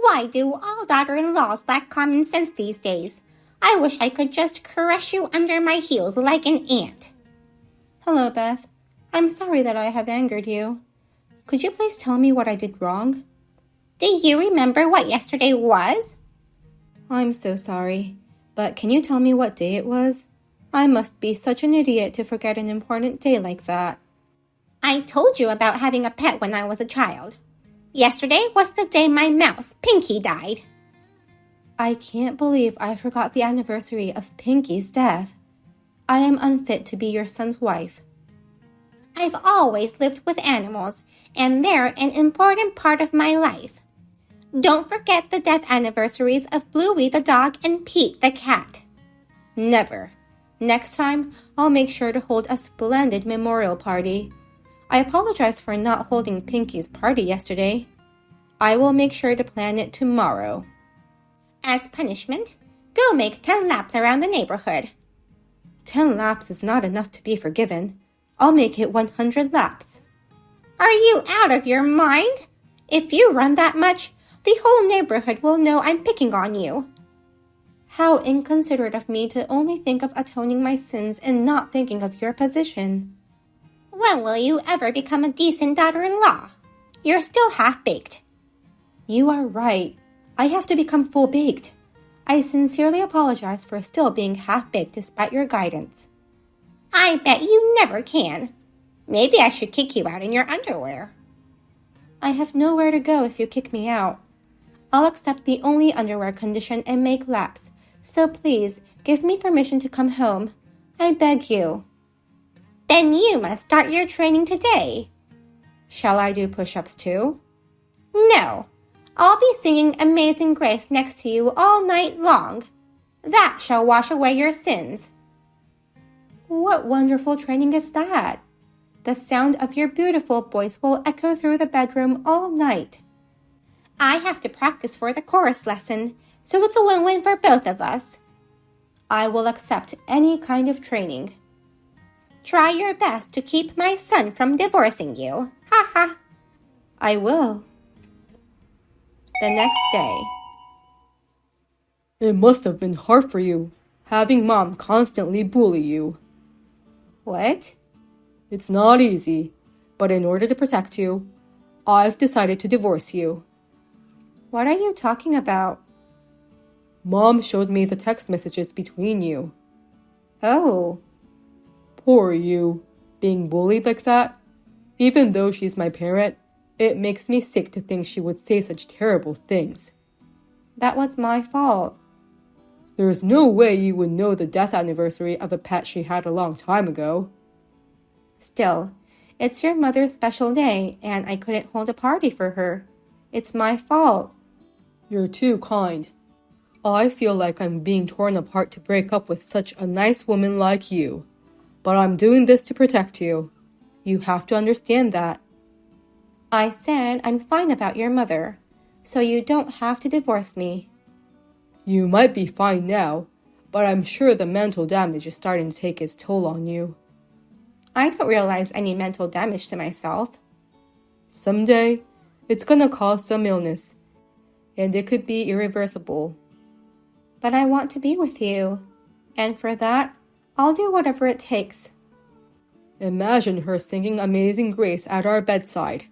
Why do all daughter-in-laws lack common sense these days? I wish I could just crush you under my heels like an ant. Hello, Beth. I'm sorry that I have angered you. Could you please tell me what I did wrong? Do you remember what yesterday was? I'm so sorry, but can you tell me what day it was? I must be such an idiot to forget an important day like that. I told you about having a pet when I was a child. Yesterday was the day my mouse, Pinky, died. I can't believe I forgot the anniversary of Pinky's death. I am unfit to be your son's wife. I've always lived with animals, and they're an important part of my life. Don't forget the death anniversaries of Bluey the dog and Pete the cat. Never. Next time, I'll make sure to hold a splendid memorial party. I apologize for not holding Pinky's party yesterday. I will make sure to plan it tomorrow. As punishment, go make 10 laps around the neighborhood. 10 laps is not enough to be forgiven. I'll make it 100 laps. Are you out of your mind? If you run that much, the whole neighborhood will know I'm picking on you. How inconsiderate of me to only think of atoning my sins and not thinking of your position. When will you ever become a decent daughter-in-law? You're still half-baked. You are right. I have to become full-baked. I sincerely apologize for still being half-baked despite your guidance. I bet you never can. Maybe I should kick you out in your underwear. I have nowhere to go if you kick me out. I'll accept the only underwear condition and make laps. So please, give me permission to come home. I beg you. Then you must start your training today. Shall I do push-ups too? No. I'll be singing Amazing Grace next to you all night long. That shall wash away your sins. What wonderful training is that? The sound of your beautiful voice will echo through the bedroom all night. I have to practice for the chorus lesson, so it's a win-win for both of us. I will accept any kind of training. Try your best to keep my son from divorcing you. Ha ha. I will. The next day. It must have been hard for you, having Mom constantly bully you. What? It's not easy, but in order to protect you, I've decided to divorce you. What are you talking about? Mom showed me the text messages between you. Oh. Poor you, being bullied like that. Even though she's my parent, it makes me sick to think she would say such terrible things. That was my fault. There's no way you would know the death anniversary of a pet she had a long time ago. Still, it's your mother's special day, and I couldn't hold a party for her. It's my fault. You're too kind. I feel like I'm being torn apart to break up with such a nice woman like you. But I'm doing this to protect you. You have to understand that. I said I'm fine about your mother, so you don't have to divorce me. You might be fine now, but I'm sure the mental damage is starting to take its toll on you. I don't realize any mental damage to myself. Someday, it's gonna cause some illness, and it could be irreversible. But I want to be with you, and for that, I'll do whatever it takes. Imagine her singing Amazing Grace at our bedside.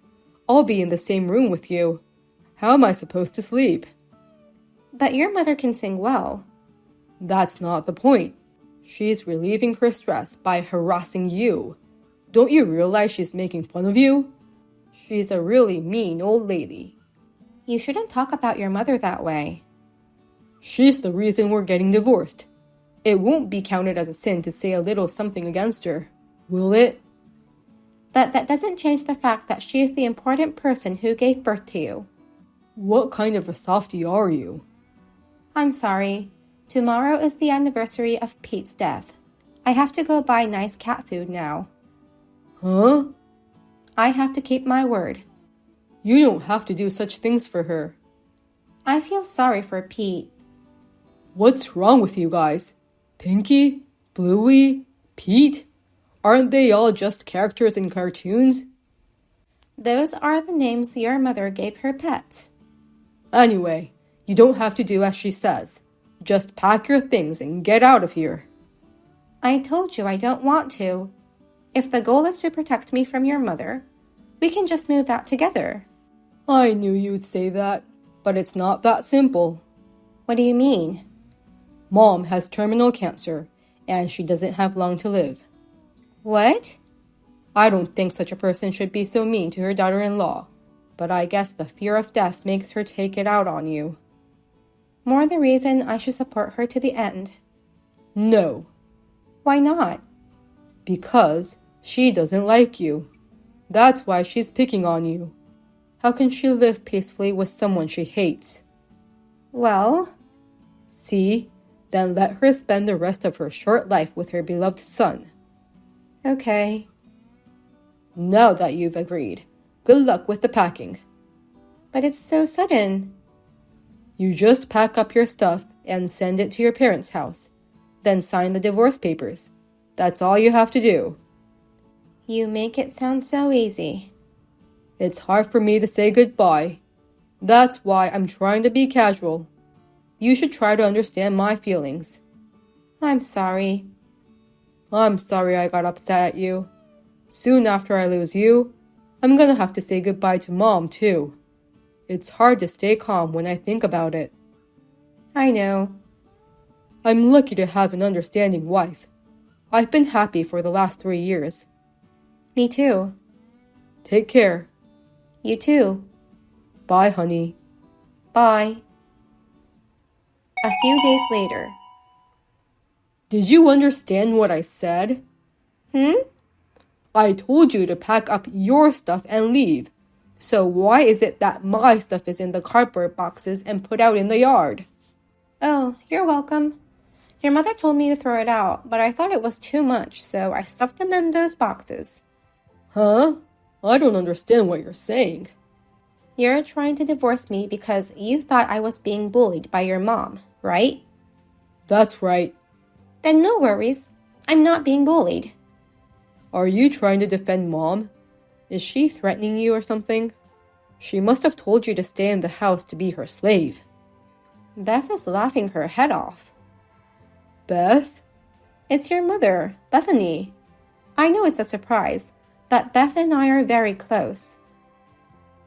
I'll be in the same room with you. How am I supposed to sleep? But your mother can sing well. That's not the point. She's relieving her stress by harassing you. Don't you realize she's making fun of you? She's a really mean old lady. You shouldn't talk about your mother that way. She's the reason we're getting divorced. It won't be counted as a sin to say a little something against her, will it? But that doesn't change the fact that she is the important person who gave birth to you. What kind of a softie are you? I'm sorry. Tomorrow is the anniversary of Pete's death. I have to go buy nice cat food now. Huh? I have to keep my word. You don't have to do such things for her. I feel sorry for Pete. What's wrong with you guys? Pinky? Bluey? Pete? Aren't they all just characters in cartoons? Those are the names your mother gave her pets. Anyway, you don't have to do as she says. Just pack your things and get out of here. I told you I don't want to. If the goal is to protect me from your mother, we can just move out together. I knew you'd say that, but it's not that simple. What do you mean? Mom has terminal cancer, and she doesn't have long to live. What? I don't think such a person should be so mean to her daughter-in-law, but I guess the fear of death makes her take it out on you. More the reason I should support her to the end. No. Why not? Because she doesn't like you. That's why she's picking on you. How can she live peacefully with someone she hates? Well, see? Then let her spend the rest of her short life with her beloved son. Okay. Now that you've agreed, good luck with the packing. But it's so sudden. You just pack up your stuff and send it to your parents' house. Then sign the divorce papers. That's all you have to do. You make it sound so easy. It's hard for me to say goodbye. That's why I'm trying to be casual. You should try to understand my feelings. I'm sorry. I'm sorry I got upset at you. Soon after I lose you, I'm gonna have to say goodbye to Mom, too. It's hard to stay calm when I think about it. I know. I'm lucky to have an understanding wife. I've been happy for the last 3 years. Me too. Take care. You too. Bye, honey. Bye. A few days later. Did you understand what I said? I told you to pack up your stuff and leave. So why is it that my stuff is in the cardboard boxes and put out in the yard? Oh, you're welcome. Your mother told me to throw it out, but I thought it was too much, so I stuffed them in those boxes. Huh? I don't understand what you're saying. You're trying to divorce me because you thought I was being bullied by your mom, right? That's right. Then no worries. I'm not being bullied. Are you trying to defend Mom? Is she threatening you or something? She must have told you to stay in the house to be her slave. Beth is laughing her head off. Beth? It's your mother, Bethany. I know it's a surprise, but Beth and I are very close.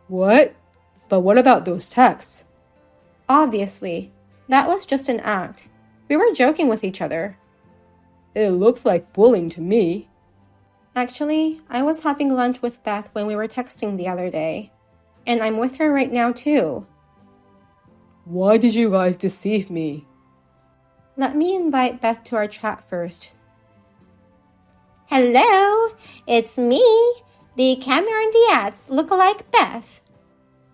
What? But what about those texts? Obviously, that was just an act. We were joking with each other. It looked like bullying to me. Actually, I was having lunch with Beth when we were texting the other day. And I'm with her right now too. Why did you guys deceive me? Let me invite Beth to our chat first. Hello, it's me, the Cameron Diaz lookalike Beth.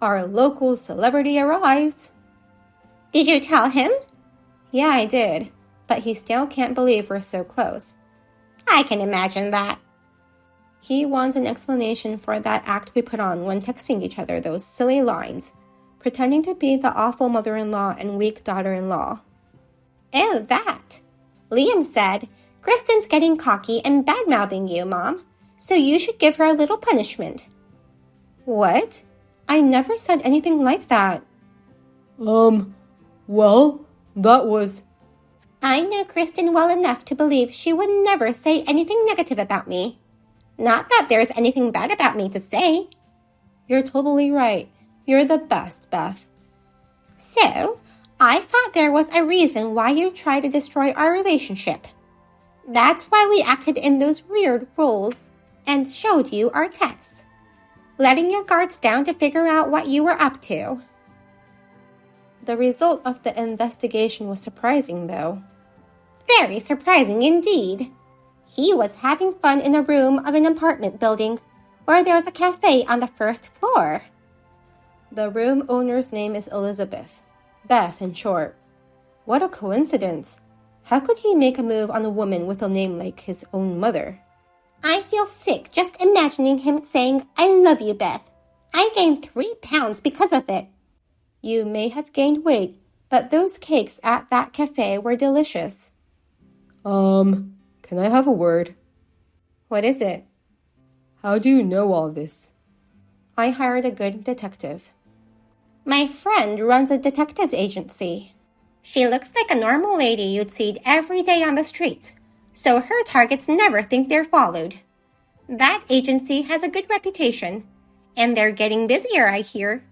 Our local celebrity arrives. Did you tell him? Yeah, I did, but he still can't believe we're so close. I can imagine that. He wants an explanation for that act we put on when texting each other those silly lines, pretending to be the awful mother-in-law and weak daughter-in-law. Oh, that. Liam said, Kristen's getting cocky and bad-mouthing you, Mom, so you should give her a little punishment. What? I never said anything like that. Well, that was... I know Kristen well enough to believe she would never say anything negative about me. Not that there's anything bad about me to say. You're totally right. You're the best, Beth. So, I thought there was a reason why you tried to destroy our relationship. That's why we acted in those weird roles and showed you our texts, letting your guards down to figure out what you were up to. The result of the investigation was surprising, though. Very surprising indeed. He was having fun in a room of an apartment building where there's a cafe on the first floor. The room owner's name is Elizabeth. Beth, in short. What a coincidence. How could he make a move on a woman with a name like his own mother? I feel sick just imagining him saying, I love you, Beth. I gained 3 pounds because of it. You may have gained weight, but those cakes at that cafe were delicious. Can I have a word? What is it? How do you know all this? I hired a good detective. My friend runs a detective agency. She looks like a normal lady you'd see every day on the streets, so her targets never think they're followed. That agency has a good reputation, and they're getting busier, I hear.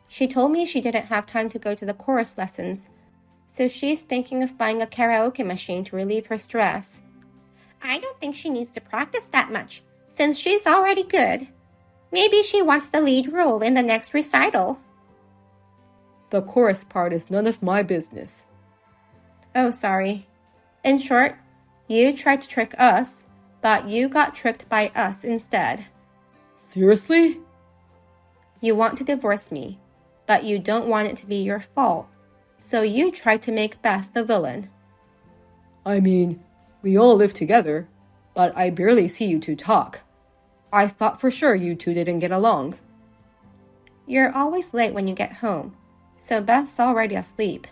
She told me she didn't have time to go to the chorus lessons, so she's thinking of buying a karaoke machine to relieve her stress. I don't think she needs to practice that much, since she's already good. Maybe she wants the lead role in the next recital. The chorus part is none of my business. Oh, sorry. In short, you tried to trick us, but you got tricked by us instead. Seriously? You want to divorce me, but you don't want it to be your fault, so you tried to make Beth the villain. I mean, we all live together, but I barely see you two talk. I thought for sure you two didn't get along. You're always late when you get home, so Beth's already asleep.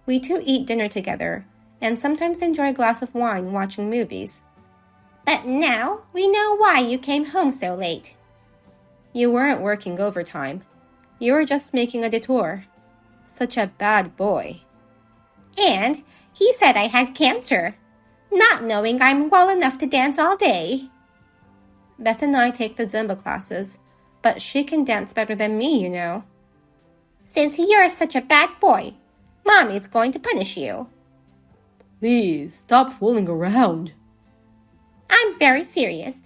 We two eat dinner together, and sometimes enjoy a glass of wine watching movies. But now we know why you came home so late. You weren't working overtime. You were just making a detour. Such a bad boy. And he said I had cancer, not knowing I'm well enough to dance all day. Beth and I take the Zumba classes, but she can dance better than me, you know. Since you're such a bad boy, Mommy's going to punish you. Please, stop fooling around. I'm very serious.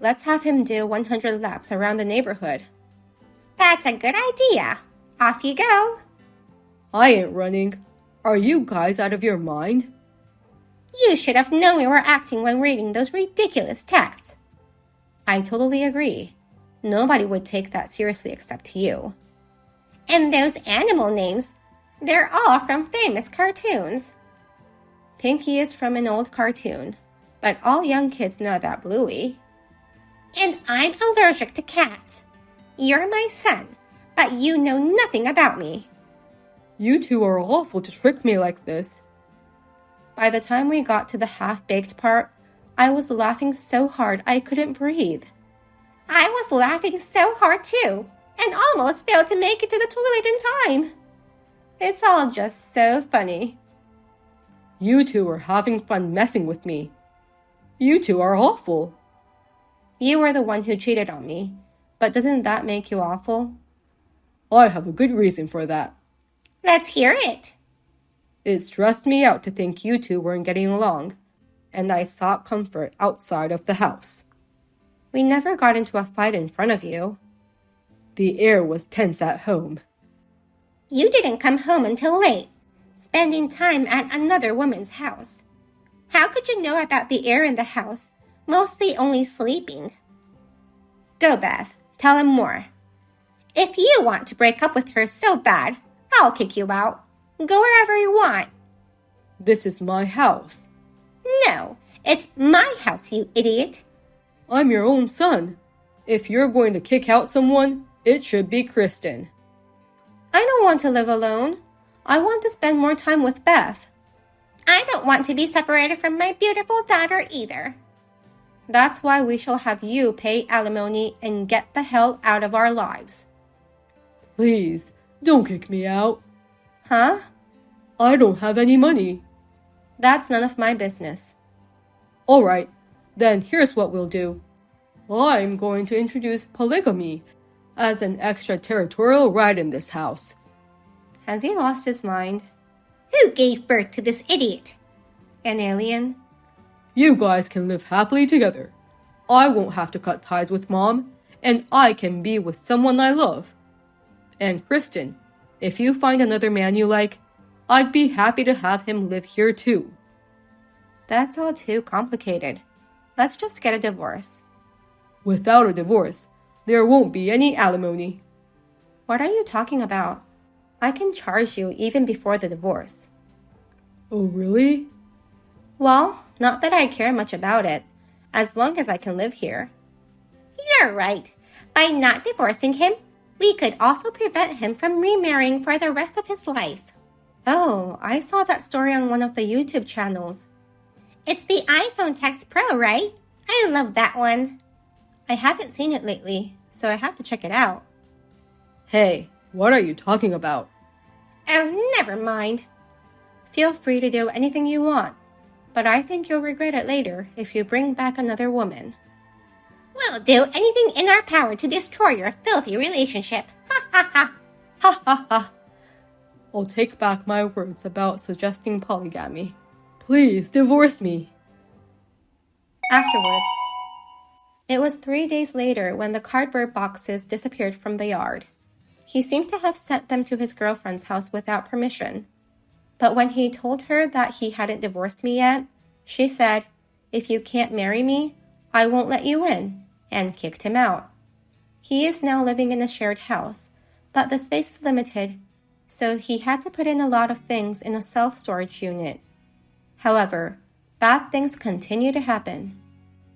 Let's have him do 100 laps around the neighborhood. That's a good idea. Off you go. I ain't running. Are you guys out of your mind? You should have known we were acting when reading those ridiculous texts. I totally agree. Nobody would take that seriously except you. And those animal names, they're all from famous cartoons. Pinky is from an old cartoon, but all young kids know about Bluey. And I'm allergic to cats. You're my son, but you know nothing about me. You two are awful to trick me like this. By the time we got to the half-baked part, I was laughing so hard I couldn't breathe. I was laughing so hard too, and almost failed to make it to the toilet in time. It's all just so funny. You two are having fun messing with me. You two are awful. You were the one who cheated on me, but doesn't that make you awful? I have a good reason for that. Let's hear it. It stressed me out to think you two weren't getting along, and I sought comfort outside of the house. We never got into a fight in front of you. The air was tense at home. You didn't come home until late, spending time at another woman's house. How could you know about the air in the house, mostly only sleeping? Go, Beth. Tell him more. If you want to break up with her so bad, I'll kick you out. Go wherever you want. This is my house. No, it's my house, you idiot. I'm your own son. If you're going to kick out someone, it should be Kristen. I don't want to live alone. I want to spend more time with Beth. I don't want to be separated from my beautiful daughter either. That's why we shall have you pay alimony and get the hell out of our lives. Please, don't kick me out. Huh? I don't have any money. That's none of my business. All right, then here's what we'll do. I'm going to introduce polygamy as an extraterritorial right in this house. Has he lost his mind? Who gave birth to this idiot? An alien? You guys can live happily together. I won't have to cut ties with Mom, and I can be with someone I love. And Kristen, if you find another man you like, I'd be happy to have him live here too. That's all too complicated. Let's just get a divorce. Without a divorce, there won't be any alimony. What are you talking about? I can charge you even before the divorce. Oh, really? Well, not that I care much about it, as long as I can live here. You're right. By not divorcing him, we could also prevent him from remarrying for the rest of his life. Oh, I saw that story on one of the YouTube channels. It's the iPhone Text Pro, right? I love that one. I haven't seen it lately, so I have to check it out. Hey, What are you talking about? Oh, never mind. Feel free to do anything you want, but I think you'll regret it later if you bring back another woman. We'll do anything in our power to destroy your filthy relationship. Ha ha ha. Ha ha ha. I'll take back my words about suggesting polygamy. Please divorce me. Afterwards, it was 3 days later when the cardboard boxes disappeared from the yard. He seemed to have sent them to his girlfriend's house without permission. But when he told her that he hadn't divorced me yet, she said, "If you can't marry me, I won't let you in," and kicked him out. He is now living in a shared house, but the space is limited, so he had to put in a lot of things in a self-storage unit. However, bad things continue to happen.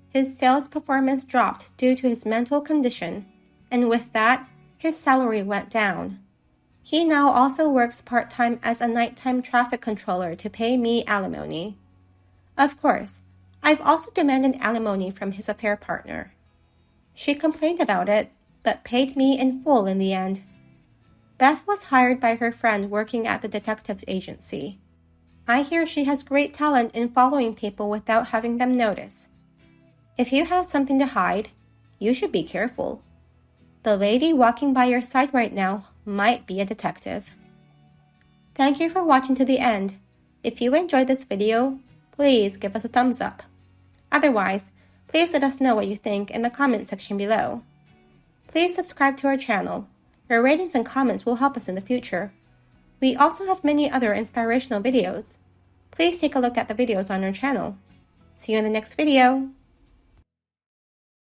His sales performance dropped due to his mental condition, and with that, his salary went down. He now also works part-time as a nighttime traffic controller to pay me alimony. Of course, I've also demanded alimony from his affair partner. She complained about it, but paid me in full in the end. Beth was hired by her friend working at the detective agency. I hear she has great talent in following people without having them notice. If you have something to hide, you should be careful. The lady walking by your side right now might be a detective. Thank you for watching to the end. If you enjoyed this video, please give us a thumbs up. Otherwise, please let us know what you think in the comment section below. Please subscribe to our channel. Your ratings and comments will help us in the future. We also have many other inspirational videos. Please take a look at the videos on our channel. See you in the next video.